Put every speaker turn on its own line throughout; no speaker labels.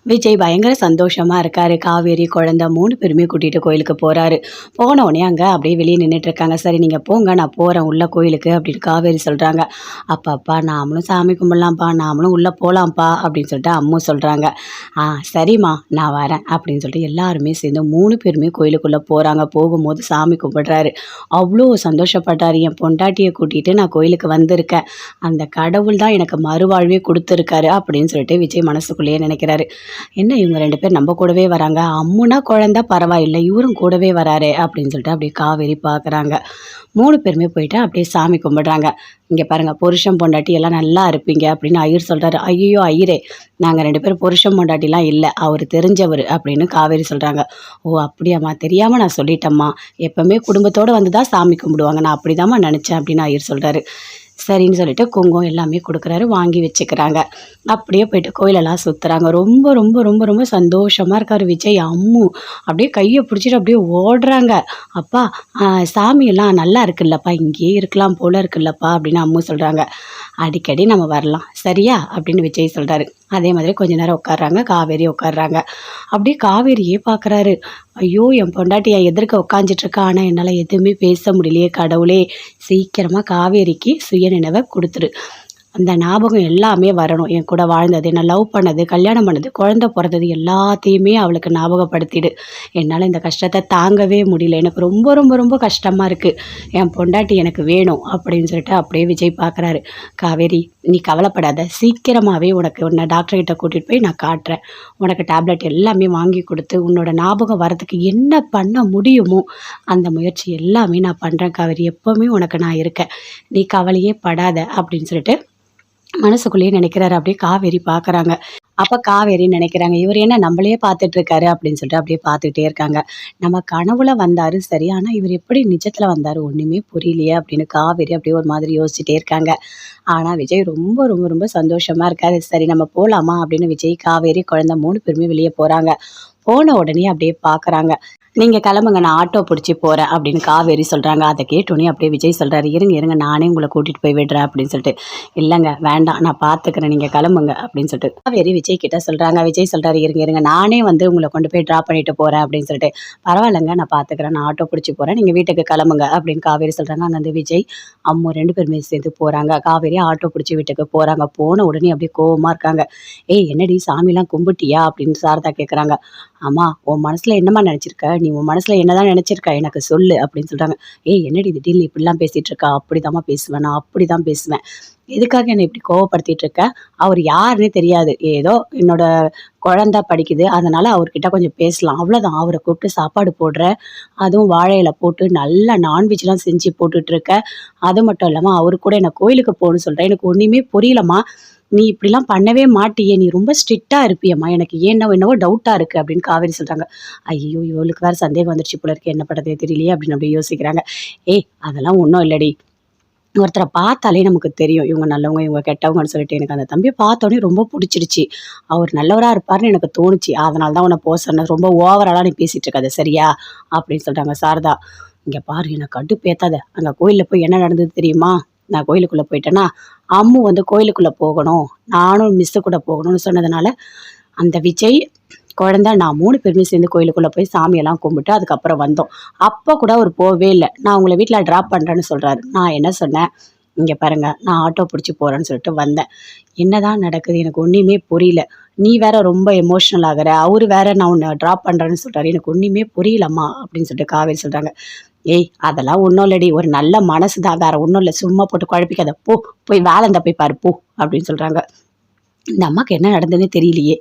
விஜய் பயங்கர சந்தோஷமா இருக்காரு. காவேரி, குழந்தை 3 பேருமே கூட்டிட்டு கோயிலுக்கு போறாரு. போன உடனே அங்க அப்படியே வெளியே நின்னுட்டு இருக்காங்க. "சரி நீங்க போங்க, நான் போறேன் உள்ள கோயிலுக்கு" அப்படின்னு காவேரி சொல்றாங்க. "அப்பா நாமளும் சாமி கும்பிடலாம்ப்பா, நாமளும் உள்ள போலாம்ப்பா" அப்படின்னு சொல்லிட்டு அம்மு சொல்றாங்க. சரிம்மா நான் வரேன்" அப்படின்னு சொல்லிட்டு எல்லாருமே சேர்ந்து 3 பேருமே கோயிலுக்குள்ள போறாங்க. போகும்போது சாமி கும்பிடுறாரு. அவ்வளோ சந்தோஷப்பட்டாரு. "என் பொண்டாட்டியை கூட்டிட்டு நான் கோயிலுக்கு வந்திருக்கேன். அந்த கடவுள் தான் எனக்கு மறுவாழ்வே கொடுத்துருக்காரு" அப்படின்னு சொல்லிட்டு விஜய் மனசுக்குள்ளேயே நினைக்கிறாரு. என்ன இவங்க 2 பேர் நம்ம கூடவே வராங்க, அம்முனா குழந்தை பரவாயில்ல, இவரும் கூடவே வராரே அப்படின்னு சொல்லிட்டு அப்படியே காவேரி பார்க்குறாங்க. 3 பேருமே போயிட்டு அப்படியே சாமி கும்பிடுறாங்க. இங்கே பாருங்க, புருஷன் பொண்டாட்டி எல்லாம் நல்லா இருப்பீங்க அப்படின்னு ஐயர் சொல்கிறாரு. ஐயோ ஐயரே, நாங்கள் 2 பேரும் புருஷன் பொண்டாட்டிலாம் இல்லை, அவர் தெரிஞ்சவர் அப்படின்னு காவேரி சொல்கிறாங்க. ஓ அப்படியாம்மா, தெரியாமல் நான் சொல்லிட்டேம்மா, எப்பவுமே குடும்பத்தோடு வந்து தான் சாமி கும்பிடுவாங்க, நான் அப்படிதாம்மா நினச்சேன் அப்படின்னு ஐயர் சொல்கிறாரு. சரின்னு சொல்லிட்டு குங்குமம் எல்லாமே கொடுக்குறாரு, வாங்கி வச்சுக்கிறாங்க. அப்படியே போயிட்டு கோயிலெல்லாம் சுற்றுறாங்க. ரொம்ப ரொம்ப ரொம்ப ரொம்ப சந்தோஷமாக இருக்கார் விஜய். அம்மு அப்படியே கையை பிடிச்சிட்டு அப்படியே ஓடுறாங்க. "அப்பா சாமியெல்லாம் நல்லா இருக்குல்லப்பா, இங்கேயே இருக்கலாம் போல இருக்குல்லப்பா" அப்படின்னு அம்மு சொல்கிறாங்க. "அடிக்கடி நம்ம வரலாம் சரியா" அப்படின்னு விஜய் சொல்கிறாரு. அதே மாதிரி கொஞ்ச நேரம் உட்காடுறாங்க. காவேரி உட்காடுறாங்க. அப்படியே காவேரியே பார்க்குறாரு. ஐயோ என் பொண்டாட்டி என் எதிர்க்க உட்காந்துட்ருக்கா, ஆனால் என்னால் எதுவுமே பேச முடியலையே கடவுளே, சீக்கிரமாக காவேரிக்கு சுயநினைவை கொடுத்துரு, அந்த ஞாபகம் எல்லாமே வரணும், என் கூட வாழ்ந்தது, நான் லவ் பண்ணது, கல்யாணம் பண்ணது, குழந்தை பிறந்தது எல்லாத்தையுமே அவளுக்கு ஞாபகப்படுத்திடு. என்னால் இந்த கஷ்டத்தை தாங்கவே முடியல, எனக்கு ரொம்ப ரொம்ப ரொம்ப கஷ்டமாக இருக்குது, என் பொண்டாட்டி எனக்கு வேணும் அப்படின்னு சொல்லிட்டு அப்படியே விஜய் பார்க்குறாரு. "காவேரி நீ கவலைப்படாத, சீக்கிரமாகவே உன்னை டாக்டர்கிட்ட கூட்டிகிட்டு போய் நான் காட்டுறேன், உனக்கு டேப்லெட் எல்லாமே வாங்கி கொடுத்து உன்னோட ஞாபகம் வரதுக்கு என்ன பண்ண முடியுமோ அந்த முயற்சி எல்லாமே நான் பண்ணுறேன் காவேரி, எப்போவுமே உனக்கு நான் இருக்கேன், நீ கவலையே படாத" அப்படின்னு சொல்லிட்டு மனசுக்குள்ளேயே நினைக்கிறாரு. அப்படியே காவேரி பார்க்குறாங்க. அப்போ காவேரி நினைக்கிறாங்க, இவர் என்ன நம்மளையே பார்த்துட்டு இருக்காரு அப்படின்னு சொல்லிட்டு அப்படியே பார்த்துக்கிட்டே இருக்காங்க. நம்ம கனவுல வந்தாரு சரி, ஆனால் இவர் எப்படி நிஜத்தில் வந்தார் ஒன்றுமே புரியலையே அப்படின்னு காவேரி அப்படியே ஒரு மாதிரி யோசிச்சுட்டே இருக்காங்க. ஆனால் விஜய் ரொம்ப ரொம்ப ரொம்ப சந்தோஷமா இருக்காரு. "சரி நம்ம போகலாமா" அப்படின்னு விஜய், காவேரி, குழந்தை 3 பேருமே வெளியே போகிறாங்க. போன உடனே அப்படியே பார்க்குறாங்க. "நீங்கள் கிளம்புங்க, நான் ஆட்டோ பிடிச்சி போகிறேன்" அப்படின்னு காவேரி சொல்கிறாங்க. அதை கேட்டோன்னே அப்படியே விஜய் சொல்கிறாரு, "இருங்க இருங்க, நானே உங்களை கூட்டிகிட்டு போய் விடுறேன்" அப்படின்னு சொல்லிட்டு. "இல்லைங்க வேண்டாம், நான் பார்த்துக்கிறேன், நீங்கள் கிளம்புங்க" அப்படின்னு சொல்லிட்டு காவேரி விஜய் கிட்ட சொல்கிறாங்க. விஜய் சொல்கிறாரு, "இருங்க இருங்க, நானே வந்து உங்களை கொண்டு போய் ட்ராப் பண்ணிட்டு போகிறேன்" அப்படின்னு சொல்லிட்டு. "பரவாயில்லைங்க, நான் பார்த்துக்கிறேன், நான் ஆட்டோ பிடிச்சி போகிறேன், நீங்கள் வீட்டுக்கு கிளம்புங்க" அப்படின்னு காவேரி சொல்கிறாங்க. அங்கே வந்து விஜய், அம்மு 2 பேருமே சேர்ந்து போகிறாங்க. காவேரி ஆட்டோ பிடிச்சி வீட்டுக்கு போகிறாங்க. போன உடனே அப்படியே கோவமாக இருக்காங்க. "ஏய் என்னடி சாமிலாம் கும்பிட்டியா" அப்படின்னு சாரதா கேட்குறாங்க. "ஆமா, உன் மனசில் என்னம்மா நினச்சிருக்க, நீ உன் மனசில் என்னதான் நினச்சிருக்க எனக்கு சொல்லு" அப்படின்னு சொல்கிறாங்க. "ஏய் என்னடி திடீர்னு இப்படிலாம் பேசிகிட்டு இருக்கா, அப்படிதாம்மா பேசுவேன், நான் அப்படி தான் பேசுவேன், எதுக்காக என்னை இப்படி கோவப்படுத்திட்டு இருக்க, அவர் யாருன்னே தெரியாது, ஏதோ என்னோட குழந்தை படிக்குது, அதனால அவர்கிட்ட கொஞ்சம் பேசலாம் அவ்வளோதான், அவரை கூப்பிட்டு சாப்பாடு போடுற, அதுவும் வாழை இலை போட்டு நல்லா நான்வெஜ்லாம் செஞ்சு போட்டுட்ருக்க, அது மட்டும் இல்லாமல் அவரு கூட என்னை கோயிலுக்கு போகணும்னு சொல்கிறேன், எனக்கு ஒன்றுமே புரியலம்மா, நீ இப்படிலாம் பண்ணவே மாட்டியே, நீ ரொம்ப ஸ்ட்ரிக்டாக இருப்பியம்மா, எனக்கு என்னவோ டவுட்டாக இருக்குது" அப்படின்னு காவேரி சொல்கிறாங்க. ஐயோ இவளுக்கு வேறு சந்தேகம் வந்துருச்சு போல இருக்கு, என்ன பண்ணுறதே தெரியலையே அப்படின்னு அப்படியே யோசிக்கிறாங்க. "ஏய் அதெல்லாம் ஒன்றும் இல்லடி, ஒருத்தரை பார்த்தாலே நமக்கு தெரியும், இவங்க நல்லவங்க இவங்க கெட்டவங்கன்னு சொல்லிட்டு, எனக்கு அந்த தம்பியை பார்த்தோன்னே ரொம்ப பிடிச்சிருச்சு, அவர் நல்லவராக இருப்பார்னு எனக்கு தோணுச்சு, அதனால தான் உன்னை போக சொன்னேன், ரொம்ப ஓவராலாக நீ பேசிகிட்டு இருக்காது சரியா" அப்படின்னு சொல்கிறாங்க. சாரதா, "இங்கே பாரு, எனக்கு கடுப்பேத்தாத, அங்கே கோயிலில் போய் என்ன நடந்தது தெரியுமா, நான் கோயிலுக்குள்ளே போயிட்டேன்னா அம்மு வந்து கோயிலுக்குள்ளே போகணும், நானும் மிஸ்ஸு கூட போகணும்னு சொன்னதுனால அந்த விஜய், குழந்தை, நான் 3 பேருமே சேர்ந்து கோயிலுக்குள்ளே போய் சாமியெல்லாம் கும்பிட்டு அதுக்கப்புறம் வந்தோம், அப்போ கூட அவர் போகவே இல்லை, நான் உங்களை வீட்டில் ட்ராப் பண்ணுறேன்னு சொல்கிறாரு, நான் என்ன சொன்னேன், இங்கே பாருங்க நான் ஆட்டோ பிடிச்சி போகிறேன்னு சொல்லிட்டு வந்தேன், என்னதான் நடக்குது எனக்கு ஒன்றுமே புரியல, நீ வேற ரொம்ப எமோஷ்னல் ஆகிற, அவரு வேற நான் உன்னை ட்ராப் பண்ணுறேன்னு சொல்கிறாரு, எனக்கு ஒன்றுமே புரியலம்மா அப்படின்னு சொல்லிட்டு காவேரி சொல்கிறாங்க. "ஏய் அதெல்லாம் ஒன்றும் இல்லடி, ஒரு நல்ல மனசு தான், வேற ஒன்றும் இல்லை, சும்மா போட்டு குழப்பிக்காத, போ போய் வேலை இருந்தால் போய் பாரு போ" அப்படின்னு சொல்கிறாங்க. இந்த அம்மாக்கு என்ன நடந்ததுன்னே தெரியலையே,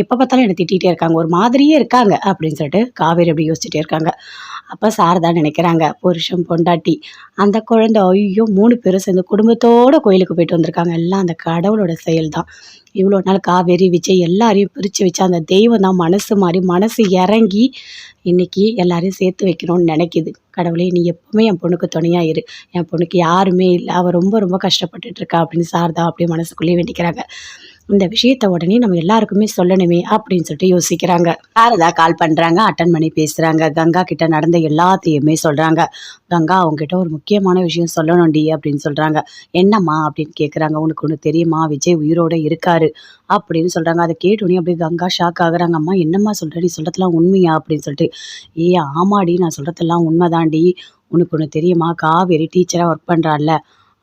எப்போ பார்த்தாலும் என்னை திட்டிகிட்டே இருக்காங்க, ஒரு மாதிரியே இருக்காங்க அப்படின்னு சொல்லிட்டு காவேரி அப்படி யோசிச்சுட்டே இருக்காங்க. அப்போ சாரதா நினைக்கிறாங்க, புருஷன் பொண்டாட்டி அந்த குழந்தை, ஐயோ 3 பேரும் சேர்ந்து குடும்பத்தோடு கோயிலுக்கு போயிட்டு வந்திருக்காங்க, எல்லாம் அந்த கடவுளோட செயல் தான், இவ்வளோ நாள் காவேரி விஜய் எல்லாரையும் பிரித்து வச்சு அந்த தெய்வம் தான் மனசு மாறி மனசு இறங்கி இன்னைக்கு எல்லாரையும் சேர்த்து வைக்கணும்னு நினைக்கிது. கடவுளே நீ எப்பவுமே என் பொண்ணுக்கு துணையாக இரு, என் பொண்ணுக்கு யாருமே இல்லை, அவள் ரொம்ப ரொம்ப கஷ்டப்பட்டுட்டு இருக்கா அப்படின்னு சாரதா அப்படியே மனசுக்குள்ளேயே வேண்டிக்கிறாங்க. இந்த விஷயத்த உடனே நம்ம எல்லாருக்குமே சொல்லணுமே அப்படின்னு சொல்லிட்டு யோசிக்கிறாங்க. சாரதா கால் பண்ணுறாங்க, அட்டன் பண்ணி பேசுகிறாங்க. கங்கா கிட்ட நடந்த எல்லாத்தையுமே சொல்கிறாங்க. கங்கா அவங்ககிட்ட ஒரு முக்கியமான விஷயம் சொல்லணும்டி அப்படின்னு சொல்கிறாங்க. என்னம்மா அப்படின்னு கேட்குறாங்க. உனக்கு ஒன்று தெரியுமா, விஜய் உயிரோட இருக்காரு அப்படின்னு சொல்கிறாங்க. அதை கேட்டோன்னே அப்படியே கங்கா ஷாக் ஆகுறாங்க. அம்மா என்னம்மா சொல்கிற, நீ சொல்கிறதெல்லாம் உண்மையா அப்படின்னு சொல்லிட்டு. ஏ ஆமாடி, நான் சொல்கிறதெல்லாம் உண்மைதான்டி. உனக்கு ஒன்று தெரியுமா, காவேரி டீச்சராக ஒர்க் பண்ணுறாள்ல,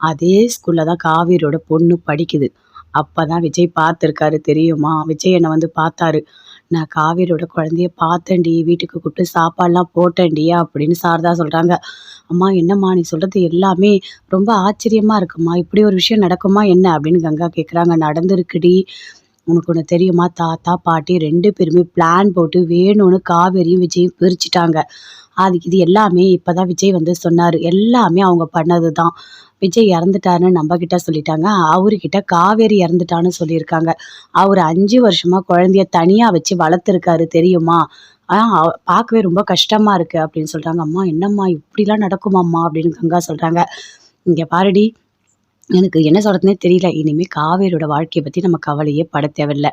அதே ஸ்கூலில் தான் காவேரியோட பொண்ணு படிக்குது. அப்பதான் விஜய் பார்த்துருக்காரு தெரியுமா? விஜய் என்ன வந்து பார்த்தாரு. "நான் காவேரியோட குழந்தைய பார்த்தேன்டி. வீட்டுக்கு கூப்பிட்டு சாப்பாடுலாம் போட்டேன்டி" அப்படின்னு சாரதா சொல்றாங்க. "அம்மா என்னம்மா நீ சொல்றது எல்லாமே ரொம்ப ஆச்சரியமா இருக்கும்மா. இப்படி ஒரு விஷயம் நடக்குமா என்ன?" அப்படின்னு கங்கா கேட்குறாங்க. "நடந்திருக்குடி. உனக்கு ஒண்ணு தெரியுமா? தாத்தா, பாட்டி 2 பேருமே பிளான் போட்டு வேணும்னு காவேரியும் விஜயும் பிரிச்சுட்டாங்க. இது எல்லாமே இப்பதான் விஜய் வந்து சொன்னாரு. எல்லாமே அவங்க பண்ணது தான். விஜய் இறந்துட்டாருன்னு நம்மகிட்ட சொல்லிட்டாங்க. அவருகிட்ட காவேரி இறந்துட்டான்னு சொல்லியிருக்காங்க. அவரு 5 வருஷமா குழந்தைய தனியா வச்சு வளர்த்துருக்காரு தெரியுமா? பார்க்கவே ரொம்ப கஷ்டமா இருக்கு" அப்படின்னு சொல்றாங்க. "அம்மா என்னம்மா இப்படிலாம் நடக்குமாம்மா?" அப்படின்னு கங்கா சொல்றாங்க. "இங்க பாருடி, எனக்கு என்ன சொல்றதுன்னே தெரியல. இனிமே காவேரியோட வாழ்க்கைய பத்தி நம்ம கவலையே பட தேவையில்ல.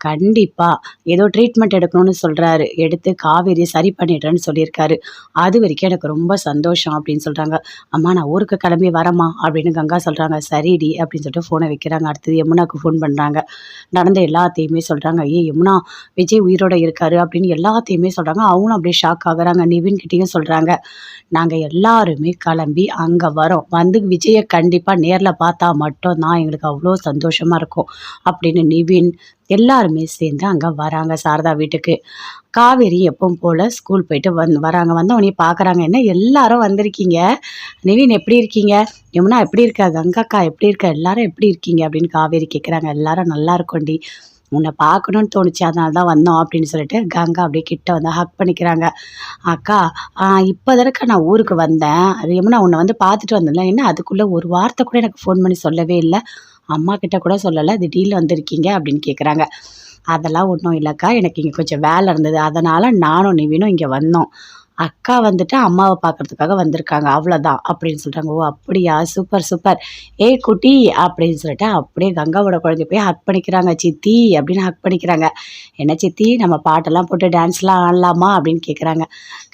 கண்டிப்பா ஏதோ ட்ரீட்மெண்ட் எடுக்கணும்னு சொல்றாரு. எடுத்து காவேரிய சரி பண்ணிடுறேன்னு சொல்லியிருக்காரு. அது வரைக்கும் எனக்கு ரொம்ப சந்தோஷம்" அப்படின்னு சொல்றாங்க. "அம்மா நான் ஊருக்கு கிளம்பி வரேம்மா" அப்படின்னு கங்கா சொல்றாங்க. "சரிடி" அப்படின்னு சொல்லிட்டு ஃபோனை வைக்கிறாங்க. அடுத்தது யமுனாக்கு ஃபோன் பண்றாங்க. நடந்த எல்லாத்தையுமே சொல்றாங்க. "ஏய் யமுனா, விஜய் உயிரோட இருக்காரு" அப்படின்னு எல்லாத்தையுமே சொல்றாங்க. அவங்களும் அப்படியே ஷாக் ஆகுறாங்க. நிவின் கிட்டயும் சொல்றாங்க. "நாங்க எல்லாருமே கிளம்பி அங்க வரோம். வந்து விஜய கண்டிப்பா நேர்ல பார்த்தா மட்டும் தான் எங்களுக்கு அவ்ளோ சந்தோஷமா இருக்கும்" அப்படின்னு நிவின் எல்லாருமே சேர்ந்து அங்க வராங்க சாரதா வீட்டுக்கு. காவேரி எப்பவும் போல ஸ்கூல் போயிட்டு வராங்க. வந்தவுடனே பார்க்குறாங்க. "என்ன எல்லாரும் வந்திருக்கீங்க? நிவின் எப்படி இருக்கீங்க? யமுனா எப்படி இருக்கா? கங்காக்கா எப்படி இருக்கா? எல்லாரும் எப்படி இருக்கீங்க?" அப்படின்னு காவேரி கேட்குறாங்க. "எல்லாரும் நல்லா இருக்கோம்டி. உன்னை பார்க்கணும்னு தோணுச்சு, அதனால தான் வந்தோம்" அப்படின்னு சொல்லிட்டு கங்கா அப்படியே கிட்ட வந்து ஹக் பண்ணிக்கிறாங்க. "அக்கா, இப்போ தானக்கா நான் ஊருக்கு வந்தேன். அது யமுனா உன்னை வந்து பார்த்துட்டு வந்தேன்ல, என்ன அதுக்குள்ள ஒரு வார்த்தை கூட எனக்கு ஃபோன் பண்ணி சொல்லவே இல்ல. அம்மா கிட்ட கூட சொல்லல. திடீர்னு வந்திருக்கீங்க" அப்படின்னு கேட்குறாங்க. "அதெல்லாம் ஒண்ணும் இல்லக்கா. எனக்கு இங்க கொஞ்சம் வேலை இருந்தது. அதனால நானும் நிவினும் இங்க வந்தோம். அக்கா வந்துட்டு அம்மாவ பார்க்கறதுக்காக வந்திருக்காங்க. அவ்வளோதான்" அப்படின்னு சொல்றாங்க. "ஓ அப்படியா? Super, super. ஏய் குட்டி" அப்படின்னு சொல்லிட்டு அப்படியே கங்காவோட குழந்தைய போய் ஹக் பண்ணிக்கிறாங்க. "சித்தி" அப்படின்னு ஹக் பண்ணிக்கிறாங்க. "என்ன சித்தி, நம்ம பாட்டெல்லாம் போட்டு டான்ஸ்லாம் ஆடலாமா?" அப்படின்னு கேட்குறாங்க.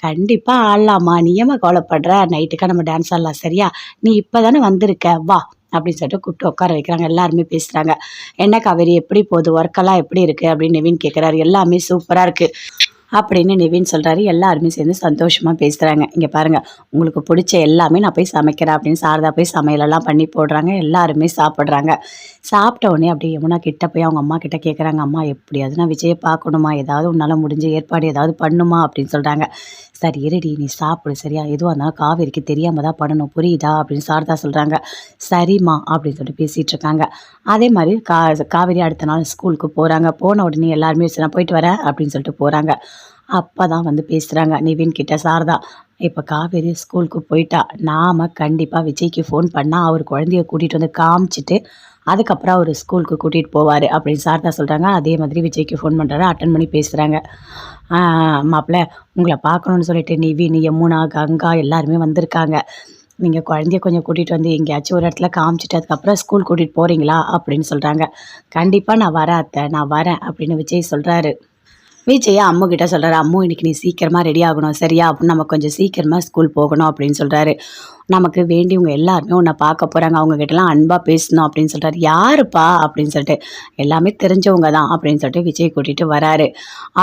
"கண்டிப்பா ஆடலாம்மா. நீ ஏம்மா கவலைப்படுற? நைட்டுக்கா நம்ம டான்ஸ் ஆடலாம் சரியா? நீ இப்போ தானே வந்திருக்க. வா" அப்படின்னு சொல்லிட்டு கூப்பிட்டு உட்கார வைக்கிறாங்க. எல்லாருமே பேசுறாங்க. "என்ன காவேரி எப்படி போகுது? ஒர்க்கெல்லாம் எப்படி இருக்கு?" அப்படின்னு நிவின் கேட்குறாரு. "எல்லாமே சூப்பரா இருக்கு" அப்படின்னு நிவின் சொல்றாரு. எல்லாருமே சேர்ந்து சந்தோஷமா பேசுறாங்க. "இங்க பாருங்க, உங்களுக்கு பிடிச்ச எல்லாமே நான் போய் சமைக்கிறேன்" அப்படின்னு சாரதா போய் சமையலெல்லாம் பண்ணி போடுறாங்க. எல்லாருமே சாப்பிடுறாங்க. சாப்பிட்ட உடனே அப்படியே யமுனா கிட்ட போய் அவங்க அம்மா கிட்ட கேட்குறாங்க. "அம்மா எப்படியாவது நான் விஜய பார்க்கணுமா, ஏதாவது உன்னால முடிஞ்ச ஏற்பாடு ஏதாவது பண்ணுமா" அப்படின்னு சொல்றாங்க. "சரி இருடி, நீ சாப்பிடு சரியா? எதுவாக இருந்தாலும் காவேரிக்கு தெரியாம தான் பண்ணணும், புரியுதா?" அப்படின்னு சாரதா சொல்றாங்க. "சரிம்மா" அப்படின்னு சொல்லிட்டு பேசிட்டு இருக்காங்க. அதே மாதிரி காவேரி அடுத்த நாள் ஸ்கூலுக்கு போறாங்க. போன உடனே எல்லாருமே "சரி நான் போயிட்டு வரேன்" அப்படின்னு சொல்லிட்டு போறாங்க. அப்பதான் வந்து பேசுறாங்க நிவின் கிட்ட சாரதா. "இப்ப காவேரி ஸ்கூலுக்கு போயிட்டா. நாம கண்டிப்பா விஜய்க்கு ஃபோன் பண்ணா அவர் குழந்தைய கூட்டிட்டு வந்து காமிச்சுட்டு, அதுக்கப்புறம் அவரு ஸ்கூலுக்கு கூட்டிட்டு போவாரு" அப்படின்னு சாரதா சொல்றாங்க. அதே மாதிரி விஜய்க்கு ஃபோன் பண்றாரு. அட்டெண்ட் பண்ணி பேசுறாங்க. "ஆ மாப்ள, உங்கள பார்க்கணும்னு சொல்லிட்டு நிவின், யமுனா, கங்கா எல்லாருமே வந்திருக்காங்க. நீங்க குழந்தைய கொஞ்சம் கூட்டிட்டு வந்து எங்கேயாச்சும் ஒரு இடத்துல காமிச்சுட்டு அதுக்கப்புறம் ஸ்கூல் கூட்டிட்டு போறீங்களா?" அப்படின்னு சொல்றாங்க. "கண்டிப்பா நான் வரேன் அத்தை, நான் வரேன்" அப்படின்னு விஜய் சொல்றாரு. விஜய் அம்முகிட்ட சொல்றாரு. "அம்மு, இன்னைக்கு நீ சீக்கிரமா ரெடி ஆகணும் சரியா? அப்ப நம்ம கொஞ்சம் சீக்கிரமா ஸ்கூல் போகணும்" அப்படின்னு சொல்றாரு. "நமக்கு வேண்டியவங்க எல்லாருமே உன்னை பார்க்க போறாங்க. அவங்க கிட்டலாம் அன்பா பேசணும்" அப்படின்னு சொல்றாரு. "யாருப்பா?" அப்படின்னு சொல்லிட்டு. "எல்லாமே தெரிஞ்சவங்க தான்" அப்படின்னு சொல்லிட்டு விஜய் கூட்டிட்டு வராரு.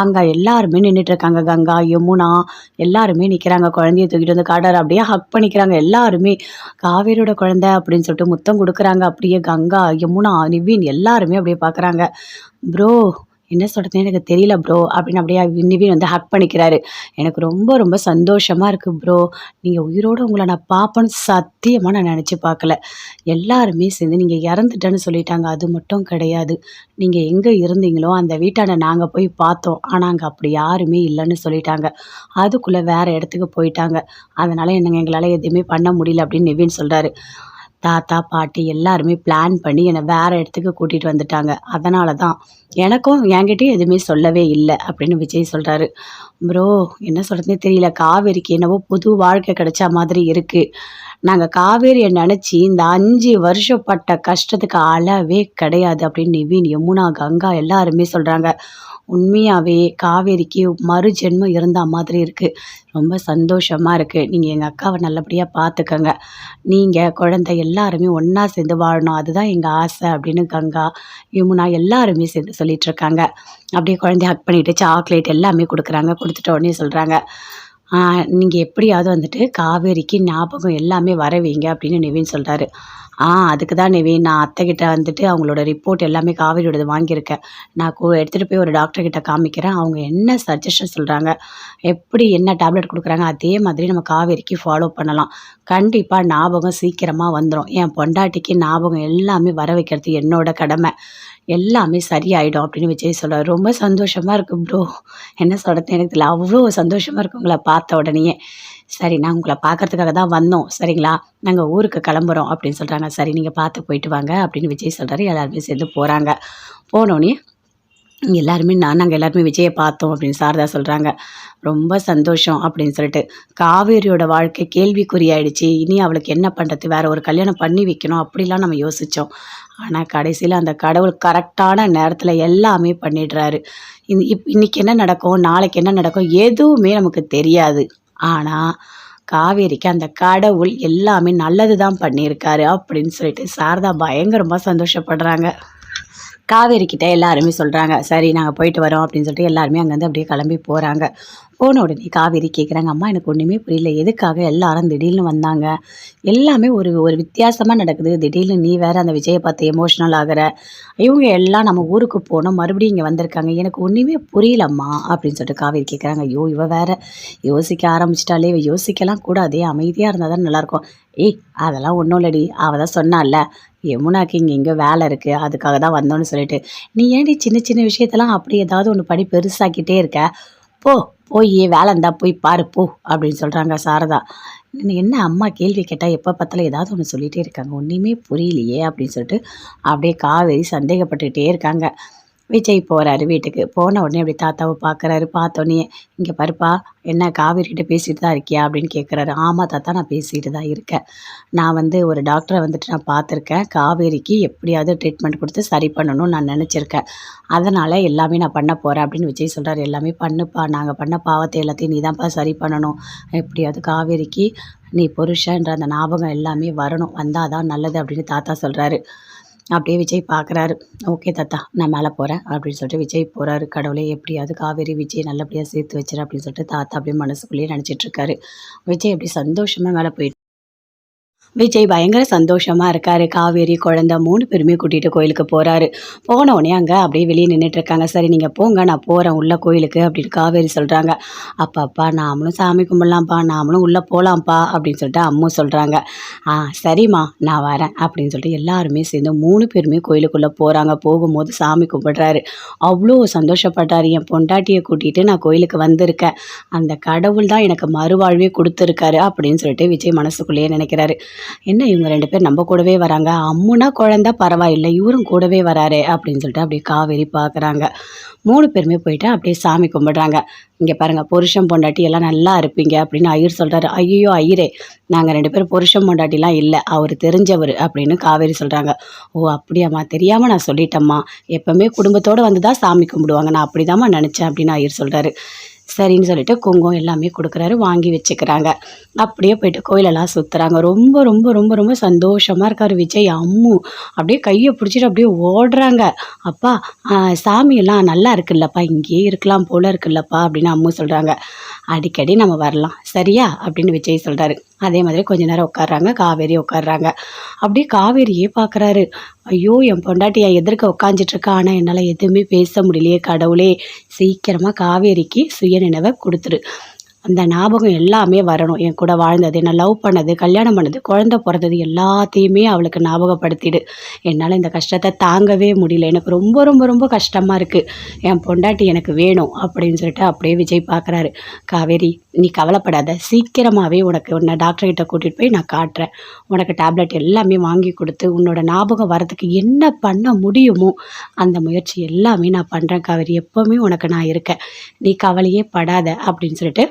அங்க எல்லாருமே நின்னுட்டு இருக்காங்க. கங்கா, யமுனா எல்லாருமே நிக்கிறாங்க. குழந்தைய தூக்கிட்டு வந்து காட்டுறாரு. அப்படியே ஹக் பண்ணிக்கிறாங்க எல்லாருமே. "காவேரியோட குழந்தை" அப்படின்னு சொல்லிட்டு முத்தம் குடுக்குறாங்க. அப்படியே கங்கா, யமுனா, நிவின் எல்லாருமே அப்படியே பார்க்குறாங்க. "ப்ரோ, என்ன சொல்றதுன்னே எனக்கு தெரியல ப்ரோ" அப்படின்னு அப்படியே நிவின் வந்து ஹக் பண்ணிக்கிறாரு. "எனக்கு ரொம்ப ரொம்ப சந்தோஷமா இருக்கு ப்ரோ. நீங்க உயிரோட உங்கள நான் பார்ப்பேன்னு சத்தியமா நான் நெனச்சு பார்க்கல. எல்லாருமே சேர்ந்து நீங்க இறந்துட்டேன்னு சொல்லிட்டாங்க. அது மட்டும் கிடையாது. நீங்க எங்க இருந்தீங்களோ அந்த வீட்டாண்ட நாங்க போய் பார்த்தோம். ஆனா அங்க அப்படி யாருமே இல்லன்னு சொல்லிட்டாங்க. அதுக்குள்ள வேற இடத்துக்கு போயிட்டாங்க. அதனால எங்களால எதுவுமே பண்ண முடியல" அப்படின்னு நிவின் சொல்றாரு. "தாத்தா, பாட்டி எல்லாருமே பிளான் பண்ணி என்ன வேற இடத்துக்கு கூட்டிட்டு வந்துட்டாங்க. அதனால தான். எனக்கும் என்கிட்டயும் எதுவுமே சொல்லவே இல்ல" அப்படின்னு விஜய் சொல்றாரு. "ப்ரோ, என்ன சொல்றதுன்னே தெரியல. காவேரிக்கு என்னவோ புது வாழ்க்கை கிடைச்ச மாதிரி இருக்கு. நாங்க காவேரிய நெனச்சு இந்த 5 வருஷம் பட்ட கஷ்டத்துக்கு அளவே கிடையாது" அப்படின்னு நிவின், யமுனா, கங்கா எல்லாருமே சொல்றாங்க. உண்மையாகவே காவேரிக்கு மறு ஜென்மம் இருந்த மாதிரி இருக்குது. ரொம்ப சந்தோஷமாக இருக்குது. நீங்கள் எங்கள் அக்காவை நல்லபடியாக பார்த்துக்கங்க. நீங்கள் குழந்தை எல்லாருமே ஒன்றா சேர்ந்து வாழணும். அதுதான் எங்கள் ஆசை அப்படின்னு கங்கா, யமுனா எல்லாருமே சேர்ந்து சொல்லிகிட்ருக்காங்க. அப்படியே குழந்தைய ஹக் பண்ணிவிட்டு சாக்லேட் எல்லாமே கொடுக்குறாங்க. கொடுத்துட்ட உடனே சொல்கிறாங்க, நீங்கள் எப்படியாவது வந்துட்டு காவேரிக்கு ஞாபகம் எல்லாமே வர வைங்க அப்படின்னு நிவின் சொல்கிறாரு. அதுக்கு தான் நிவின், நான் அத்தைக்கிட்ட வந்துட்டு அவங்களோட ரிப்போர்ட் எல்லாமே காவேரியோடது வாங்கியிருக்கேன். நான் எடுத்துகிட்டு போய் ஒரு டாக்டர்கிட்ட காமிக்கிறேன். அவங்க என்ன சஜஷன் சொல்கிறாங்க, எப்படி என்ன டேப்லெட் கொடுக்குறாங்க, அதே மாதிரி நம்ம காவேரிக்கு ஃபாலோ பண்ணலாம். கண்டிப்பாக ஞாபகம் சீக்கிரமாக வந்துடும். என் பொண்டாட்டிக்கு ஞாபகம் எல்லாமே வர வைக்கிறது என்னோட கடமை. எல்லாமே சரியாயிடும் அப்படின்னு விஜய் சொல்கிறார். ரொம்ப சந்தோஷமாக இருக்குது ப்ரோ. என்ன சொல்கிறது எனக்கு தெரியல. அவ்வளோ சந்தோஷமாக இருக்கு உங்களை பார்த்த உடனேயே. சரி, நான் உங்களை பார்க்கறதுக்காக தான் வந்தோம், சரிங்களா? நாங்கள் ஊருக்கு கிளம்புறோம் அப்படின்னு சொல்கிறாங்க. சரி, நீங்கள் பார்த்து போயிட்டு வாங்க அப்படின்னு விஜய் சொல்கிறாரு. எல்லாருமே சேர்ந்து போகிறாங்க. போனோடனே எல்லாருமே நாங்கள் எல்லாருமே விஜயை பார்த்தோம் அப்படின்னு சாரதா சொல்கிறாங்க. ரொம்ப சந்தோஷம் அப்படின்னு சொல்லிட்டு, காவேரியோட வாழ்க்கை கேள்விக்குறியாயிடுச்சு. இனி அவளுக்கு என்ன பண்ணுறது, வேற ஒரு கல்யாணம் பண்ணி வைக்கணும் அப்படிலாம் நம்ம யோசித்தோம். ஆனால் கடைசியில் அந்த கடவுள் கரெக்டான நேரத்தில் எல்லாமே பண்ணிடுறாரு. இன்னைக்கு என்ன நடக்கும், நாளைக்கு என்ன நடக்கும் எதுவுமே நமக்கு தெரியாது. ஆனால் காவேரிக்கு அந்த கடவுள் எல்லாமே நல்லது தான் பண்ணியிருக்காரு அப்படின்னு சொல்லிட்டு சாரதா பயங்கரமாக சந்தோஷப்படுறாங்க. காவேரி கிட்ட எல்லாருமே சொல்கிறாங்க, சரி நாங்கள் போயிட்டு வரோம் அப்படின்னு சொல்லிட்டு எல்லாருமே அங்கேருந்து அப்படியே கிளம்பி போகிறாங்க. போன உடனே காவேரி கேட்குறாங்க, அம்மா எனக்கு ஒன்றுமே புரியல, எதுக்காக எல்லாரும் திடீர்னு வந்தாங்க? எல்லாமே ஒரு ஒரு வித்தியாசமாக நடக்குது. திடீர்னு நீ வேறு அந்த விஜயை பார்த்து எமோஷ்னல் ஆகிற, இவங்க எல்லாம் நம்ம ஊருக்கு போனோம், மறுபடியும் இங்கே வந்திருக்காங்க, எனக்கு ஒன்றுமே புரியலம்மா அப்படின்னு சொல்லிட்டு காவேரி கேட்குறாங்க. ஐயோ, இவ வேற யோசிக்க ஆரம்பிச்சிட்டாலே, இவ யோசிக்கலாம் கூடாதே, அமைதியாக இருந்தால் தான் நல்லாயிருக்கும். அதெல்லாம் ஒன்றும் இல்லடி, அவள் தான் சொன்னால யமுனாக்கு இங்கே வேலை இருக்குது, அதுக்காக தான் வந்தோன்னு சொல்லிட்டு, நீ ஏன்டி சின்ன சின்ன விஷயத்தெல்லாம் அப்படி ஏதாவது ஒன்று படி பெருசாக்கிட்டே இருக்க? போய் வேலை இருந்தா போய் பாரு போ அப்படின்னு சொல்கிறாங்க சாரதா. என்ன அம்மா கேள்வி கேட்டால் எப்போ பார்த்தாலும் ஏதாவது ஒன்று சொல்லிகிட்டே இருக்காங்க, ஒன்றுமே புரியலையே அப்படின்னு சொல்லிட்டு அப்படியே காவேரி சந்தேகப்பட்டுக்கிட்டே இருக்காங்க. விஜய் போகிறாரு வீட்டுக்கு. போன உடனே அப்படி தாத்தாவை பார்க்குறாரு. பார்த்தோன்னே, இங்கே பாருப்பா, என்ன காவேரிக்கிட்ட பேசிகிட்டு தான் இருக்கியா அப்படின்னு கேட்குறாரு. ஆமாம் தாத்தா, நான் பேசிகிட்டு தான் இருக்கேன். நான் ஒரு டாக்டரை நான் பார்த்துருக்கேன். காவேரிக்கு எப்படியாவது ட்ரீட்மெண்ட் கொடுத்து சரி பண்ணணும்னு நான் நினச்சிருக்கேன். அதனால் எல்லாமே நான் பண்ண போகிறேன் அப்படின்னு விஜய் சொல்கிறாரு. எல்லாமே பண்ணுப்பா, நாங்கள் பண்ண பாவத்தை எல்லாத்தையும் நீ தான்ப்பா சரி பண்ணணும். எப்படியாவது காவேரிக்கு நீ புருஷன்ற அந்த ஞாபகம் எல்லாமே வரணும், வந்தால் தான் நல்லது அப்படின்னு தாத்தா சொல்கிறாரு. அப்படியே விஜய் பார்க்குறாரு. ஓகே தாத்தா, நான் மேலே போகிறேன் அப்படின்னு சொல்லிட்டு விஜய் போகிறாரு. கடவுளே, எப்படியாவது காவேரி விஜய் நல்லபடியாக சேர்த்து வச்சிரு அப்படின்னு சொல்லிட்டு தாத்தா அப்படியே மனசுக்குள்ளேயே நினச்சிட்ருக்காரு. விஜய் அப்படி சந்தோஷமாக மேலே போயிட்டு விஜய் பயங்கர சந்தோஷமாக இருக்கார். காவேரி குழந்தை 3 பேருமே கூட்டிகிட்டு கோயிலுக்கு போகிறாரு. போனோடனே அங்கே அப்படியே வெளியே நின்றுட்டுருக்காங்க. சரி நீங்கள் போங்க, நான் போகிறேன் உள்ள கோயிலுக்கு அப்படின்னு காவேரி சொல்கிறாங்க. அப்பா நாமளும் சாமி கும்பிட்லாம்ப்பா, நாமளும் உள்ளே போகலாம்ப்பா அப்படின்னு சொல்லிட்டு அம்மு சொல்கிறாங்க. சரிம்மா நான் வரேன் அப்படின்னு சொல்லிட்டு எல்லாருமே சேர்ந்து 3 பேருமே கோயிலுக்குள்ளே போகிறாங்க. போகும்போது சாமி கும்பிட்றாரு. அவ்வளோ சந்தோஷப்பட்டார். என் பொண்டாட்டியை கூட்டிகிட்டு நான் கோயிலுக்கு வந்திருக்கேன், அந்த கடவுள் தான் எனக்கு மறுவாழ்வே கொடுத்துருக்காரு அப்படின்னு சொல்லிட்டு விஜய் மனசுக்குள்ளேயே நினைக்கிறாரு. என்ன இவங்க 2 பேர் நம்ம கூடவே வராங்க, அம்முனா குழந்தை பரவாயில்லை, இவரும் கூடவே வராரு அப்படின்னு சொல்லிட்டு அப்படியே காவேரி பார்க்குறாங்க. 3 பேருமே போயிட்டு அப்படியே சாமி கும்பிடுறாங்க. இங்கே பாருங்கள், புருஷன் பொண்டாட்டி எல்லாம் நல்லா இருப்பீங்க அப்படின்னு ஐயர் சொல்கிறாரு. ஐயோ ஐயரே, நாங்கள் 2 பேரும் புருஷன் பொண்டாட்டிலாம் இல்லை, அவர் தெரிஞ்சவர் அப்படின்னு காவேரி சொல்கிறாங்க. ஓ அப்படியாம்மா, தெரியாமல் நான் சொல்லிட்டேம்மா, எப்போவுமே குடும்பத்தோடு வந்து தான் சாமி கும்பிடுவாங்க, நான் அப்படி தாம்மா நினச்சேன் அப்படின்னு ஐயர் சொல்கிறாரு. சரின்னு சொல்லிட்டு குங்குமம் எல்லாமே கொடுக்குறாரு, வாங்கி வச்சுக்கிறாங்க. அப்படியே போயிட்டு கோயிலெல்லாம் சுற்றுறாங்க. ரொம்ப ரொம்ப ரொம்ப ரொம்ப சந்தோஷமாக இருக்கார் விஜய். அம்மு அப்படியே கையை பிடிச்சிட்டு அப்படியே ஓடுறாங்க. அப்பா சாமியெல்லாம் நல்லா இருக்குல்லப்பா, இங்கேயே இருக்கலாம் போல இருக்குல்லப்பா அப்படின்னு அம்மு சொல்கிறாங்க. அடிக்கடி நம்ம வரலாம் சரியா அப்படின்னு விஜய் சொல்கிறாரு. அதே மாதிரி கொஞ்ச நேரம் உட்காடுறாங்க. காவேரி உட்காடுறாங்க. அப்படியே காவேரியே பார்க்குறாரு. ஐயோ, என் பொண்டாட்டி என் எதிர்க்க உட்காந்துட்ருக்கா, ஆனால் என்னால் எதுவுமே பேச முடியலையே, கடவுளே சீக்கிரமாக காவேரிக்கு சுயநினைவை கொடுத்துரு, அந்த ஞாபகம் எல்லாமே வரணும், என் கூட வாழ்ந்தது, நான் லவ் பண்ணது, கல்யாணம் பண்ணது, குழந்தை பிறந்தது எல்லாத்தையுமே அவளுக்கு ஞாபகப்படுத்திடு. என்னால் இந்த கஷ்டத்தை தாங்கவே முடியல, எனக்கு ரொம்ப ரொம்ப ரொம்ப கஷ்டமாக இருக்குது, என் பொண்டாட்டி எனக்கு வேணும் அப்படின்னு சொல்லிட்டு அப்படியே விஜய் பார்க்குறாரு. காவேரி நீ கவலைப்படாத, சீக்கிரமாகவே உன்னை டாக்டர்கிட்ட கூட்டிகிட்டு போய் நான் காட்டுறேன், உனக்கு டேப்லெட் எல்லாமே வாங்கி கொடுத்து உன்னோட ஞாபகம் வரத்துக்கு என்ன பண்ண முடியுமோ அந்த முயற்சி எல்லாமே நான் பண்ணுறேன் காவேரி, எப்போவுமே உனக்கு நான் இருக்கேன், நீ கவலையே படாத அப்படின்னு சொல்லிட்டு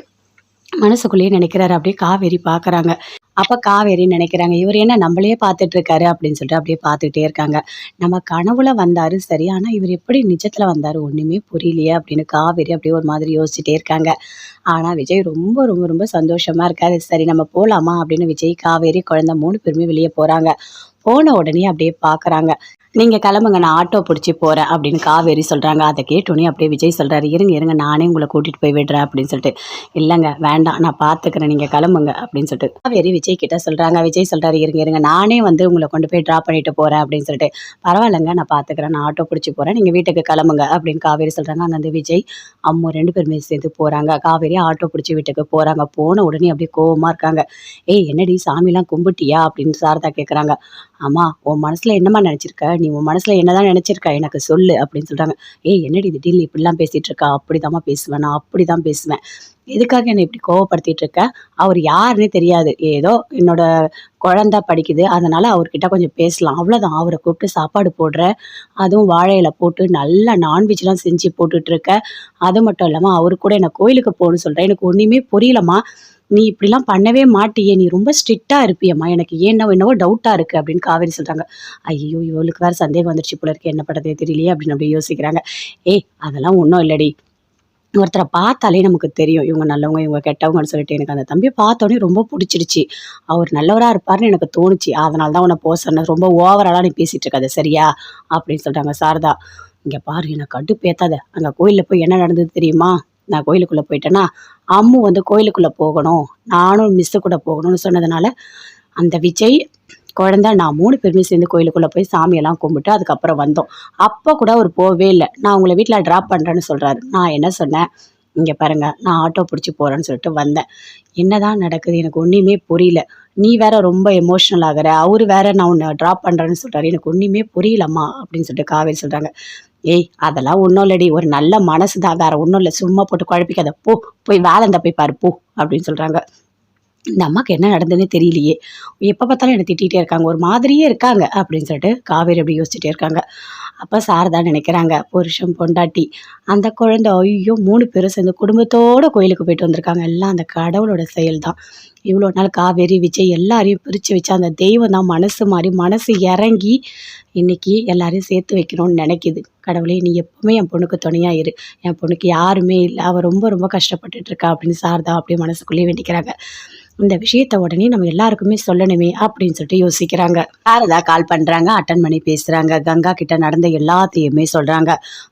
மனசுக்குள்ளேயே நினைக்கிறாரு. அப்படியே காவேரி பார்க்குறாங்க. அப்ப காவேரி நினைக்கிறாங்க, இவரு என்ன நம்மளையே பார்த்துட்டு இருக்காரு அப்படின்னு சொல்லிட்டு அப்படியே பார்த்துக்கிட்டே இருக்காங்க. நம்ம கனவுல வந்தாரு சரி, ஆனா இவரு எப்படி நிஜத்துல வந்தாரு ஒண்ணுமே புரியலையே அப்படின்னு காவேரி அப்படியே ஒரு மாதிரி யோசிச்சுட்டே இருக்காங்க. ஆனா விஜய் ரொம்ப ரொம்ப ரொம்ப சந்தோஷமா இருக்காரு. சரி நம்ம போலாமா அப்படின்னு விஜய், காவேரி, குழந்தை 3 பேருமே வெளிய போறாங்க. போன உடனே அப்படியே பார்க்குறாங்க. "நீங்க கிளம்புங்க நான் ஆட்டோ புடிச்சு போறேன்" அப்படின்னு காவேரி சொல்றாங்க. அத கேட்டோனே அப்படியே விஜய் சொல்றாரு, "இருங்க, இருங்க நானே உங்கள கூட்டிட்டு போய் விடுறேன்" அப்படின்னு சொல்லிட்டு. "இல்லங்க வேண்டாம் நான் பார்த்துக்கிறேன் நீங்க கிளம்புங்க" அப்படின்னு சொல்லிட்டு காவேரி விஜய் கிட்ட சொல்றாங்க. விஜய் சொல்றாரு, "இருங்க, இருங்க நானே வந்து உங்கள கொண்டு போய் ட்ராப் பண்ணிட்டு போறேன்" அப்படின்னு சொல்லிட்டு. "பரவாயில்லங்க நான் பார்த்துக்கிறேன். நான் ஆட்டோ புடிச்சு போறேன். நீங்க வீட்டுக்கு கிளம்புங்க" அப்படின்னு காவேரி சொல்றாங்க. அங்க வந்து விஜய், அம்மு 2 பேருமே சேர்ந்து போறாங்க. காவேரி ஆட்டோ புடிச்சு வீட்டுக்கு போறாங்க. போன உடனே அப்படியே கோவமா இருக்காங்க. "ஏய் என்னடி சாமிலாம் கும்பிட்டியா?" அப்படின்னு சாரதா கேட்குறாங்க. "ஆமா, உன் மனசுல என்னம்மா நெனச்சிருக்க? நீ உன் மனசுல என்னதான் நெனச்சிருக்க? எனக்கு சொல்லு" அப்படின்னு சொல்றாங்க. "ஏய் என்னடி திடீர்னு இப்படிலாம் பேசிட்டு இருக்க? அப்படிதாம்மா பேசுவேன். நான் அப்படிதான் பேசுவேன். எதுக்காக என்ன இப்படி கோவப்படுத்திட்டு இருக்க? அவரு யாருன்னே தெரியாது. ஏதோ என்னோட குழந்தை படிக்குது. அதனால அவர்கிட்ட கொஞ்சம் பேசலாம். அவ்வளோதான். அவர கூப்பிட்டு சாப்பாடு போடுற. அதுவும் வாழை இல போட்டு நல்லா நான்வெஜ்லாம் செஞ்சு போட்டுட்டு இருக்க. அது மட்டும் இல்லாம அவரு கூட என்ன கோயிலுக்கு போன்னு சொல்ற. எனக்கு ஒண்ணுமே புரியலம்மா. நீ இப்படிலாம் பண்ணவே மாட்டியே! நீ ரொம்ப ஸ்ட்ரிக்ட்டா இருப்பியேம்மா! எனக்கு ஏன்னோ என்னவோ டவுட்டா இருக்கு" அப்படின்னு காவேரி சொல்றாங்க. ஐயய்யோ! இவளுக்கு வேற சந்தேகம் வந்துருச்சு போல இருக்கு. என்ன பண்றதுன்னே தெரியலையே அப்படின்னு அப்படியே யோசிக்கிறாங்க. "ஏய் அதெல்லாம் ஒண்ணும் இல்லடி. ஒருத்தர பார்த்தாலே நமக்கு தெரியும். இவங்க நல்லவங்க, இவங்க கெட்டவங்கன்னு சொல்லிட்டு எனக்கு அந்த தம்பிய பார்த்தோனே ரொம்ப புடிச்சிடுச்சு. அவர் நல்லவரா இருப்பாருன்னு எனக்கு தோணுச்சு. அதனால தான் உன்ன சொன்னேன். ரொம்ப ஓவராலாம் நீ பேசிட்டு இருக்காத சரியா?" அப்படின்னு சொல்றாங்க சாரதா. "இங்க பாரு என்ன கடுப்பேத்தாத. அங்க கோயில்ல போய் என்ன நடந்தது தெரியுமா? நான் கோயிலுக்குள்ள போயிட்டேன்னா, அம்மு வந்து கோயிலுக்குள்ள போகணும். நானும் மிஸ்ஸு கூட போகணும்னு சொன்னதுனால, அந்த விஜய், குழந்தை நான் 3 பேருமே சேர்ந்து கோயிலுக்குள்ள போய் சாமியெல்லாம் கும்பிட்டு அதுக்கப்புறம் வந்தோம். அப்ப கூட அவரு போவே இல்ல. நான் உங்கள வீட்ல ட்ராப் பண்றேன்னு சொல்றாரு. நான் என்ன சொன்னேன், "இங்க பாருங்க நான் ஆட்டோ புடிச்சு போறேன்னு" சொல்லிட்டு வந்தேன். என்னதான் நடக்குது எனக்கு ஒண்ணுமே புரியல. நீ வேற ரொம்ப எமோஷனல் ஆகுற. அவரு வேற நான் உன்ன ட்ராப் பண்றேன்னு சொல்றாரு. எனக்கு ஒண்ணுமே புரியலம்மா அப்படின்னு சொல்லிட்டு காவேரி சொல்றாங்க. "ஏய் அதெல்லாம் ஒண்ணும் இல்லடி. ஒரு நல்ல மனசு தான். வேற ஒண்ணும் இல்ல. சும்மா போட்டு குழப்பிக்காத. போ போய் வேல இருந்தா போய் பாரு போ" அப்படின்னு சொல்றாங்க. இந்த அம்மாக்கு என்ன நடந்ததுன்னே தெரியலையே! எப்ப பார்த்தாலும் என்ன திட்டிட்டே இருக்காங்க. ஒரு மாதிரியே இருக்காங்க அப்படின்னு சொல்லிட்டு காவேரி அப்படி யோசிச்சுட்டே இருக்காங்க. அப்ப சாரதா நினைக்கிறாங்க, புருஷன், பொண்டாட்டி, அந்த குழந்தை ஐயோ! 3 பேரும் சேர்ந்து குடும்பத்தோட கோயிலுக்கு போயிட்டு வந்திருக்காங்க. எல்லாம் அந்த கடவுளோட செயல் தான். இவ்வளோ நாள் காவேரி, விஜய் எல்லாரையும் பிரிச்சு வச்ச அந்த தெய்வம் தான் மனசு மாறி, மனசு இறங்கி, இன்னைக்கு எல்லாரையும் சேர்த்து வைக்கணும்னு நினைக்குது. கடவுளே! நீ எப்பவுமே என் பொண்ணுக்கு துணையா இரு. என் பொண்ணுக்கு யாருமே இல்ல. அவ ரொம்ப ரொம்ப கஷ்டப்பட்டுட்டு இருக்கா அப்படின்னு சாரதா அப்படியே மனசுக்குள்ளேயே வேண்டிக்கிறாங்க. இந்த விஷயத்த உடனே நம்ம எல்லாருக்குமே சொல்லணுமே அப்படின்னு சொல்லிட்டு யோசிக்கிறாங்க. சாரதா கால் பண்றாங்க. அட்டெண்ட் பண்ணி பேசுறாங்க. கங்கா கிட்ட நடந்த எல்லாத்தையுமே சொல்றாங்க.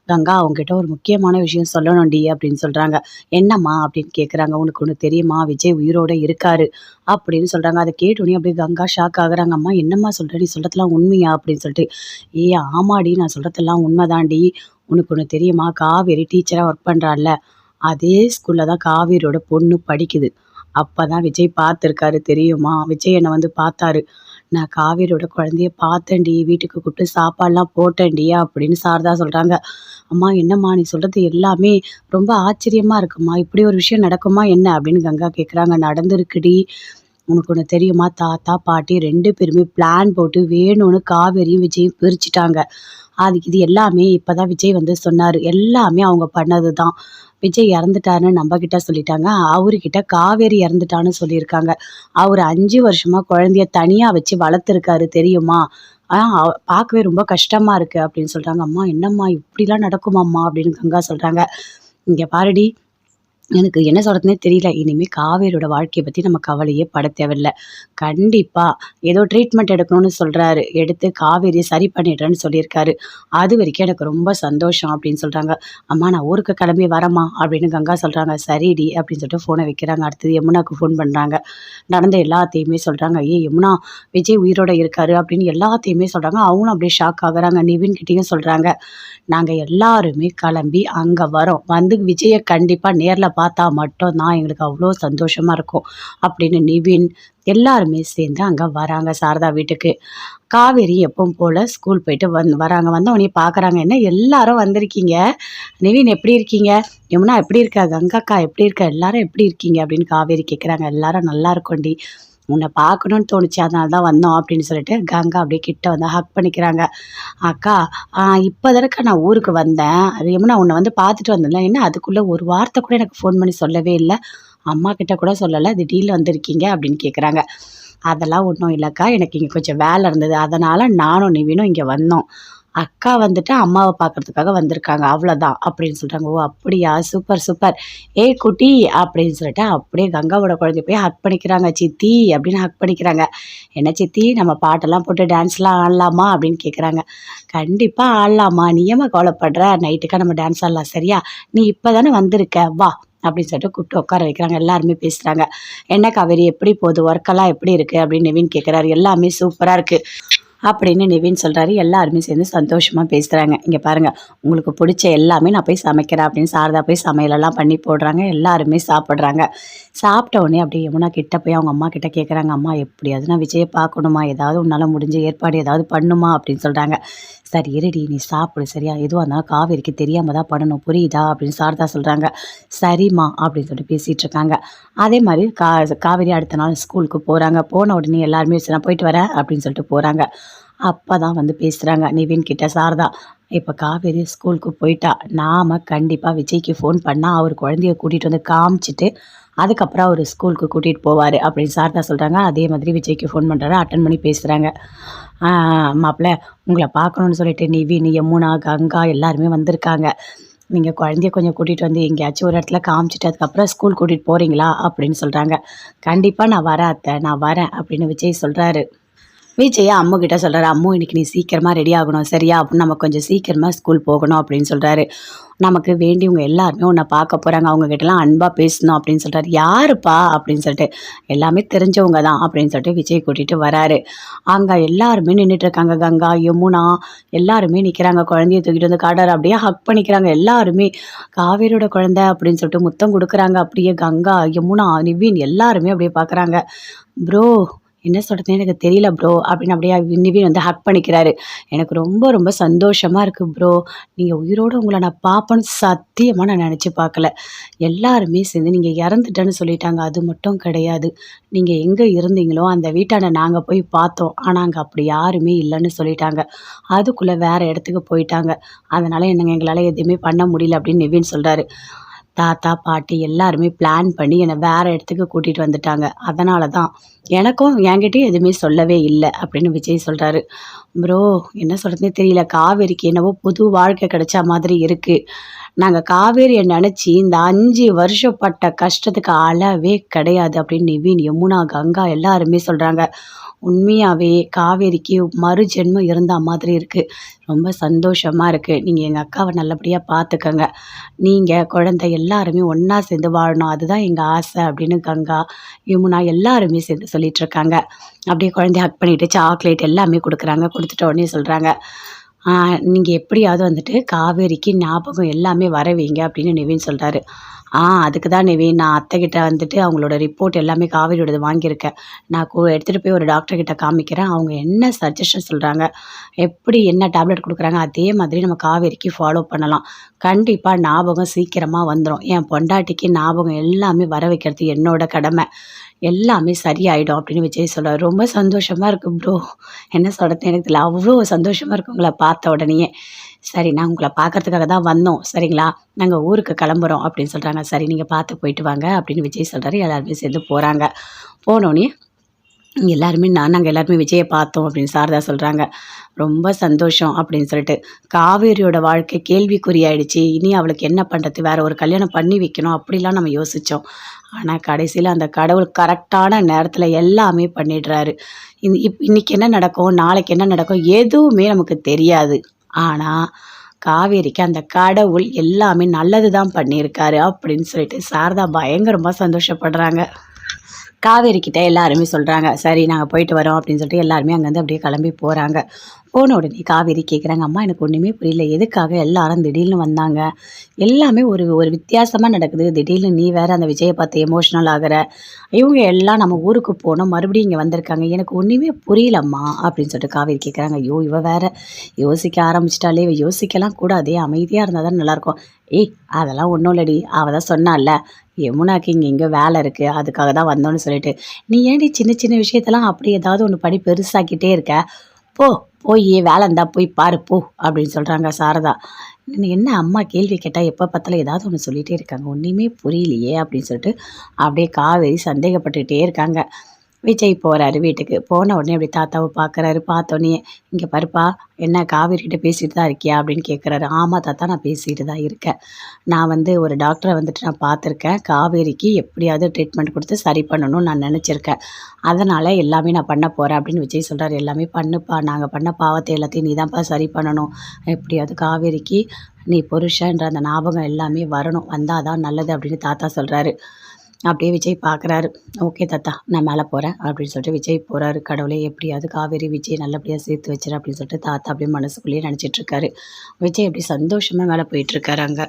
கங்கா உன்கிட்ட ஒரு முக்கியமான விஷயம் சொல்லணும்டி அப்படின்னு சொல்றாங்க. என்னம்மா அப்படின்னு கேட்குறாங்க. உனக்கு ஒண்ணு தெரியுமா? விஜய் உயிரோட இருக்காரு அப்படின்னு சொல்றாங்க. அத கேட்டோனே அப்படியே கங்கா ஷாக் ஆகுறாங்க. அம்மா என்னம்மா சொல்ற? நீ சொல்றதெல்லாம் உண்மையா? அப்படின்னு சொல்லிட்டு. ஏய் ஆமாடி நான் சொல்றதெல்லாம் உண்மைதான்டி. உனக்கு ஒண்ணு தெரியுமா? காவேரி டீச்சரா ஒர்க் பண்றால்ல. அதே ஸ்கூல்ல தான் காவேரியோட பொண்ணு படிக்குது. அப்பதான் விஜய் பார்த்துருக்காரு தெரியுமா? விஜய் என்ன வந்து பார்த்தாரு. "நான் காவேரியோட குழந்தைய பார்த்தேன்டி. வீட்டுக்கு கூப்பிட்டு சாப்பாடுலாம் போட்டேன்டி" அப்படின்னு சாரதா சொல்றாங்க. "அம்மா என்னம்மா நீ சொல்றது எல்லாமே ரொம்ப ஆச்சரியமா இருக்கும்மா. இப்படி ஒரு விஷயம் நடக்குமா என்ன?" அப்படின்னு கங்கா கேட்குறாங்க. "நடந்திருக்குடி. உனக்கு ஒண்ணு தெரியுமா? தாத்தா, பாட்டி 2 பேருமே பிளான் போட்டு வேணும்னு காவேரியும், விஜயும் பிரிச்சுட்டாங்க. இது எல்லாமே இப்பதான் விஜய் வந்து சொன்னாரு. எல்லாமே அவங்க பண்ணது தான். விஜய் இறந்துட்டாருன்னு நம்மகிட்ட சொல்லிட்டாங்க. அவருகிட்ட காவேரி இறந்துட்டான்னு சொல்லியிருக்காங்க. அவரு 5 வருஷமா குழந்தைய தனியா வச்சு வளர்த்துருக்காரு தெரியுமா? பார்க்கவே ரொம்ப கஷ்டமா இருக்கு" அப்படின்னு சொல்றாங்க. "அம்மா என்னம்மா இப்படிலாம் நடக்குமாம்மா?" அப்படின்னு கங்கா சொல்றாங்க. "இங்க பாருடி, எனக்கு என்ன சொல்றதுன்னே தெரியல. இனிமே காவேரியோட வாழ்க்கைய பத்தி நம்ம கவலையே பட தேவையில்ல. கண்டிப்பா ஏதோ ட்ரீட்மெண்ட் எடுக்கணும்னு சொல்றாரு. எடுத்து காவேரிய சரி பண்ணிடுறேன்னு சொல்லியிருக்காரு. அது வரைக்கும் எனக்கு ரொம்ப சந்தோஷம்" அப்படின்னு சொல்றாங்க. "அம்மா நான் ஊருக்கு கிளம்பி வரேம்மா" அப்படின்னு கங்கா சொல்றாங்க. "சரிடி" அப்படின்னு சொல்லிட்டு ஃபோன வைக்கிறாங்க. அடுத்தது யமுனாக்கு ஃபோன் பண்றாங்க. நடந்த எல்லாத்தையுமே சொல்றாங்க. "ஏய் யமுனா, விஜய் உயிரோட இருக்காரு" அப்படின்னு எல்லாத்தையுமே சொல்றாங்க. அவங்களும் அப்படியே ஷாக் ஆகுறாங்க. நிவின் கிட்டயும் சொல்றாங்க. "நாங்க எல்லாருமே கிளம்பி அங்க வரோம். வந்து விஜய கண்டிப்பா நேர்ல பார்த்தா மட்டும் தான் எங்களுக்கு அவ்ளோ சந்தோஷமா இருக்கும்" அப்படின்னு நிவின் எல்லாருமே சேர்ந்து அங்க வராங்க சாரதா வீட்டுக்கு. காவேரி எப்பவும் போல ஸ்கூல் போயிட்டு வராங்க. வந்தவுடனே பார்க்குறாங்க. "என்ன எல்லாரும் வந்திருக்கீங்க? நிவின் எப்படி இருக்கீங்க? யமுனா எப்படி இருக்கா? கங்காக்கா எப்படி இருக்கா? எல்லாரும் எப்படி இருக்கீங்க?" அப்படின்னு காவேரி கேட்குறாங்க. "எல்லாரும் நல்லா இருக்கோம்டி. உன்ன பார்க்கணும்னு தோணுச்சு. அதனால தான் வந்தோம்" அப்படின்னு சொல்லிட்டு கங்கா அப்படியே கிட்ட வந்து ஹக் பண்ணிக்கிறாங்க. "அக்கா, இப்ப தானக்கா நான் ஊருக்கு வந்தேன். அது யமுனா உன்ன வந்து பார்த்துட்டு வந்தேன்ல. என்ன அதுக்குள்ள ஒரு வார்த்தை கூட எனக்கு ஃபோன் பண்ணி சொல்லவே இல்ல" அம்மா கிட்ட கூட சொல்லலை, திடீர்னு வந்திருக்கீங்க அப்படின்னு கேட்குறாங்க. அதெல்லாம் ஒன்றும் இல்லைக்கா, எனக்கு இங்கே கொஞ்சம் வேலை இருந்தது, அதனால் நானும் நிவினும் இங்கே வந்தோம். அக்கா வந்துட்டு அம்மாவை பார்க்கறதுக்காக வந்திருக்காங்க, அவ்வளோதான் அப்படின்னு சொல்கிறாங்க. ஓ அப்படியா, சூப்பர் சூப்பர். ஏய் குட்டி அப்படின்னு சொல்லிட்டு அப்படியே கங்காவோட குழந்தைய போய் ஹக் பண்ணிக்கிறாங்க. சித்தி அப்படின்னு ஹக் பண்ணிக்கிறாங்க. என்ன சித்தி, நம்ம பாட்டெல்லாம் போட்டு டான்ஸ்லாம் ஆடலாமா அப்படின்னு கேட்குறாங்க. கண்டிப்பாக ஆடலாமா, நீ ஏம்மா கவலைப்படுற, நைட்டுக்கா நம்ம டான்ஸ் ஆடலாம் சரியா, நீ இப்போ தானே வந்திருக்க வா அப்படின்னு சொல்லிட்டு கூப்பிட்டு உட்கார வைக்கிறாங்க. எல்லாருமே பேசுகிறாங்க. என்ன காவேரி, எப்படி போகுது, ஒர்க்கெல்லாம் எப்படி இருக்குது அப்படின்னு நிவின் கேட்குறாரு. எல்லாமே சூப்பராக இருக்குது அப்படின்னு நிவின் சொல்கிறாரு. எல்லாருமே சேர்ந்து சந்தோஷமாக பேசுகிறாங்க. இங்கே பாருங்கள், உங்களுக்கு பிடிச்ச எல்லாமே நான் போய் சமைக்கிறேன் அப்படின்னு சாரதா போய் சமையலெல்லாம் பண்ணி போடுறாங்க. எல்லாருமே சாப்பிட்றாங்க. சாப்பிட்ட உடனே அப்படியே யமுனா கிட்ட போய் அவங்க அம்மா கிட்ட கேட்குறாங்க. அம்மா எப்படியாவது நான் விஜயை பார்க்கணுமா, ஏதாவது உன்னால் முடிஞ்ச ஏற்பாடு ஏதாவது பண்ணுமா அப்படின்னு சொல்கிறாங்க. சரி இருடி, நீ சாப்பிடு சரியா, எதுவாக இருந்தாலும் காவேரிக்கு தெரியாமல் தான் பண்ணணும் புரியுதா அப்படின்னு சாரதா சொல்கிறாங்க. சரிம்மா அப்படின்னு சொல்லிட்டு பேசிகிட்டு இருக்காங்க. அதே மாதிரி காவேரி அடுத்த நாள் ஸ்கூலுக்கு போகிறாங்க. போன உடனே எல்லாருமே சரி நான் போயிட்டு வரேன் அப்படின்னு சொல்லிட்டு போகிறாங்க. அப்போ தான் வந்து பேசுகிறாங்க நிவின் கிட்ட சாரதா. இப்போ காவேரி ஸ்கூலுக்கு போயிட்டா, நாம் கண்டிப்பாக விஜய்க்கு ஃபோன் பண்ணால் அவர் குழந்தைய கூட்டிகிட்டு வந்து காமிச்சிட்டு அதுக்கப்புறம் அவர் ஸ்கூலுக்கு கூட்டிகிட்டு போவார் அப்படின்னு சாரதா சொல்கிறாங்க. அதே மாதிரி விஜய்க்கு ஃபோன் பண்ணுறாரு, அட்டன் பண்ணி பேசுகிறாங்க. மாப்பிள்ள, உங்களை பார்க்கணுன்னு சொல்லிட்டு நிவின், யமுனா, கங்கா எல்லாருமே வந்திருக்காங்க. நீங்கள் குழந்தைய கொஞ்சம் கூட்டிகிட்டு வந்து எங்கேயாச்சும் ஒரு இடத்துல காமிச்சிட்டு அதுக்கப்புறம் ஸ்கூல் கூட்டிகிட்டு போகிறீங்களா அப்படின்னு சொல்கிறாங்க. கண்டிப்பாக நான் வரேன் அத்தை, நான் வரேன் அப்படின்னு விஜய் சொல்கிறாரு. விஜய் அம்மு கிட்ட சொல்கிறாரு. அம்மு, இன்னைக்கு நீ சீக்கிரமாக ரெடி ஆகணும் சரியா, அப்படின்னு நம்ம கொஞ்சம் சீக்கிரமாக ஸ்கூல் போகணும் அப்படின்னு சொல்கிறாரு. நமக்கு வேண்டியவங்க எல்லாருமே உன்னை பார்க்க போகிறாங்க, அவங்ககிட்டலாம் அன்பாக பேசணும் அப்படின்னு சொல்கிறாரு. யாருப்பா அப்படின்னு சொல்லிட்டு, எல்லாமே தெரிஞ்சவங்க தான் அப்படின்னு சொல்லிட்டு விஜய் கூட்டிகிட்டு வராரு. அங்கே எல்லாருமே நின்றுட்டுருக்காங்க. கங்கா, யமுனா எல்லாருமே நிற்கிறாங்க. குழந்தைய தூக்கிட்டு வந்து காட்டுறாரு. அப்படியே ஹக் பண்ணிக்கிறாங்க எல்லாருமே. காவேரியோட குழந்தை அப்படின்னு சொல்லிட்டு முத்தம் கொடுக்குறாங்க. அப்படியே கங்கா, யமுனா, நிவின் எல்லாருமே அப்படியே பார்க்குறாங்க. ப்ரோ, என்ன சொல்கிறதுனே எனக்கு தெரியல ப்ரோ அப்படின்னு அப்படியே நிவின் வந்து ஹக் பண்ணிக்கிறாரு. எனக்கு ரொம்ப ரொம்ப சந்தோஷமாக இருக்குது ப்ரோ, நீங்கள் உயிரோடு உங்களை நான் பார்ப்பேன்னு சத்தியமாக நான் நினச்சி பார்க்கல. எல்லாருமே சேர்ந்து நீங்கள் இறந்துட்டேன்னு சொல்லிட்டாங்க. அது மட்டும் கிடையாது, நீங்கள் எங்கே இருந்தீங்களோ அந்த வீட்டாண்ட நாங்கள் போய் பார்த்தோம், ஆனால் அங்கே அப்படி யாருமே இல்லைன்னு சொல்லிட்டாங்க. அதுக்குள்ளே வேறு இடத்துக்கு போயிட்டாங்க. அதனால் என்னங்க எங்களால் எதுவுமே பண்ண முடியல அப்படின்னு நிவின் சொல்கிறாரு. தாத்தா பாட்டி எல்லாருமே பிளான் பண்ணி என்னை வேறு இடத்துக்கு கூட்டிகிட்டு வந்துட்டாங்க. அதனால தான் எனக்கும் என்கிட்டயும் எதுவுமே சொல்லவே இல்லை அப்படின்னு விஜய் சொல்கிறாரு. ப்ரோ, என்ன சொல்கிறதுனே தெரியல, காவேரிக்கு என்னவோ புது வாழ்க்கை கிடைச்ச மாதிரி இருக்குது. நாங்கள் காவேரியை நினச்சி இந்த 5 வருஷம் பட்ட கஷ்டத்துக்கு அளவே கிடையாது அப்படின்னு நிவின், யமுனா, கங்கா எல்லாருமே சொல்கிறாங்க. உண்மையாகவே காவேரிக்கு மறு ஜென்மம் இருந்த மாதிரி இருக்குது. ரொம்ப சந்தோஷமாக இருக்குது. நீங்கள் எங்கள் அக்காவை நல்லபடியாக பார்த்துக்கங்க. நீங்கள் குழந்தை எல்லாருமே ஒன்றா சேர்ந்து வாழணும், அதுதான் எங்கள் ஆசை அப்படின்னு கங்கா, யமுனா எல்லாருமே சேர்ந்து சொல்லிகிட்ருக்காங்க. அப்படியே குழந்தைய ஹக் பண்ணிவிட்டு சாக்லேட் எல்லாமே கொடுக்குறாங்க. கொடுத்துட்ட உடனே சொல்கிறாங்க, நீங்கள் எப்படியாவது வந்துட்டு காவேரிக்கு ஞாபகம் எல்லாமே வர வைங்க அப்படின்னு நிவின் சொல்கிறாரு. அதுக்கு தான் நிவின், நான் அத்தைக்கிட்ட வந்துட்டு அவங்களோட ரிப்போர்ட் எல்லாமே காவேரியோடது வாங்கியிருக்கேன். நான் எடுத்துகிட்டு போய் ஒரு டாக்டர்கிட்ட காமிக்கிறேன். அவங்க என்ன சஜஷன் சொல்கிறாங்க, எப்படி என்ன டேப்லெட் கொடுக்குறாங்க, அதே மாதிரி நம்ம காவேரிக்கு ஃபாலோ பண்ணலாம். கண்டிப்பாக ஞாபகம் சீக்கிரமாக வந்துடும். என் பொண்டாட்டிக்கு ஞாபகம் எல்லாமே வர வைக்கிறது என்னோட கடமை. எல்லாமே சரியாயிடும் அப்படின்னு விஜய் சொல்கிறார். ரொம்ப சந்தோஷமாக இருக்குது ப்ரோ, என்ன சொல்கிறது எனக்கு தெரியல, அவ்வளோ சந்தோஷமாக இருக்குது உங்களை பார்த்த உடனேயே. சரி, நான் உங்களை பார்க்கறதுக்காக தான் வந்தோம் சரிங்களா, நாங்கள் ஊருக்கு கிளம்புறோம் அப்படின்னு சொல்கிறாங்க. சரி, நீங்கள் பார்த்து போயிட்டு வாங்க அப்படின்னு விஜய் சொல்கிறாரு. எல்லாருமே சேர்ந்து போகிறாங்க. போனோடனே எல்லாருமே நாங்கள் எல்லாருமே விஜயை பார்த்தோம் அப்படின்னு சாரதா சொல்கிறாங்க. ரொம்ப சந்தோஷம் அப்படின்னு சொல்லிட்டு, காவேரியோட வாழ்க்கை கேள்விக்குறியாயிடுச்சு, இனி அவளுக்கு என்ன பண்ணுறது, வேறு ஒரு கல்யாணம் பண்ணி வைக்கணும் அப்படிலாம் நம்ம யோசித்தோம். ஆனால் கடைசியில் அந்த கடவுள் கரெக்டான நேரத்தில் எல்லாமே பண்ணிடுறாரு. இன்னைக்கு என்ன நடக்கும், நாளைக்கு என்ன நடக்கும் எதுவுமே நமக்கு தெரியாது. ஆனால் காவேரிக்கு அந்த கடவுள் எல்லாமே நல்லது தான் பண்ணியிருக்காரு அப்படின்னு சொல்லிட்டு சாரதா பயங்கரமாக சந்தோஷப்படுறாங்க. காவேரி கிட்ட எல்லாருமே சொல்கிறாங்க. சரி, நாங்கள் போயிட்டு வரோம் அப்படின்னு சொல்லிட்டு எல்லாருமே அங்கேருந்து அப்படியே கிளம்பி போகிறாங்க. போன உடனே காவேரி கேட்குறாங்க, அம்மா எனக்கு ஒன்றுமே புரியல, எதுக்காக எல்லாரும் திடீர்னு வந்தாங்க, எல்லாமே ஒரு ஒரு வித்தியாசமாக நடக்குது, திடீர்னு நீ வேறு அந்த விஜயை பார்த்து எமோஷ்னல் ஆகிற, இவங்க எல்லாம் நம்ம ஊருக்கு போனோம் மறுபடியும் இங்கே வந்திருக்காங்க, எனக்கு ஒன்றுமே புரியலம்மா அப்படின்னு சொல்லிட்டு காவேரி கேட்குறாங்க. ஐயோ, இவ வேற யோசிக்க ஆரம்பிச்சிட்டாலே, இவ யோசிக்கலாம் கூடாதே, அமைதியாக இருந்தால் தான் நல்லாயிருக்கும். ஏய், அதெல்லாம் ஒன்றும் இல்லடி, அவள் தான் சொன்னால யமுனாக்கு இங்கே வேலை இருக்குது அதுக்காக தான் வந்தோன்னு சொல்லிட்டு, நீ ஏன்டி சின்ன சின்ன விஷயத்தெல்லாம் அப்படி ஏதாவது ஒன்று படி பெருசாக்கிட்டே இருக்க, போ போய் வேலை இருந்தா போய் பாரு போ அப்படின்னு சொல்கிறாங்க சாரதா. என்ன அம்மா கேள்வி கேட்டால் எப்போ பார்த்தாலும் ஏதாவது ஒன்று சொல்லிகிட்டே இருக்காங்க, ஒன்றுமே புரியலையே அப்படின்னு சொல்லிட்டு அப்படியே காவேரி சந்தேகப்பட்டுக்கிட்டே இருக்காங்க. விஜய் போகிறாரு வீட்டுக்கு. போன உடனே அப்படி தாத்தாவை பார்க்குறாரு. பார்த்தோன்னே, இங்கே பாருப்பா, என்ன காவேரிகிட்ட பேசிட்டு தான் இருக்கியா அப்படின்னு கேட்குறாரு. ஆமாம் தாத்தா, நான் பேசிட்டு தான் இருக்கேன். நான் வந்து ஒரு டாக்டரை வந்துட்டு நான் பார்த்துருக்கேன். காவேரிக்கு எப்படியாவது ட்ரீட்மெண்ட் கொடுத்து சரி பண்ணணும்னு நான் நினச்சிருக்கேன். அதனால் எல்லாமே நான் பண்ண போகிறேன் அப்படின்னு விஜய் சொல்கிறாரு. எல்லாமே பண்ணுப்பா, நாங்கள் பண்ண பாவத்தை எல்லாத்தையும் நீ தான்ப்பா சரி பண்ணணும். எப்படியாவது காவேரிக்கு நீ புருஷன்ற அந்த ஞாபகம் எல்லாமே வரணும், வந்தால் தான் நல்லது அப்படின்னு தாத்தா சொல்கிறாரு. அப்படியே விஜய் பார்க்குறாரு. ஓகே தாத்தா, நான் மேலே போகிறேன் அப்படின்னு சொல்லிட்டு விஜய் போகிறாரு. கடவுளே எப்படியாவது காவேரி விஜய் நல்லபடியாக சேர்த்து வச்சிரு அப்படின்னு சொல்லிட்டு தாத்தா அப்படியே மனசுக்குள்ளேயே நினச்சிட்டு இருக்காரு. விஜய் அப்படி சந்தோஷமாக மேலே போயிட்டுருக்காரு அங்கே.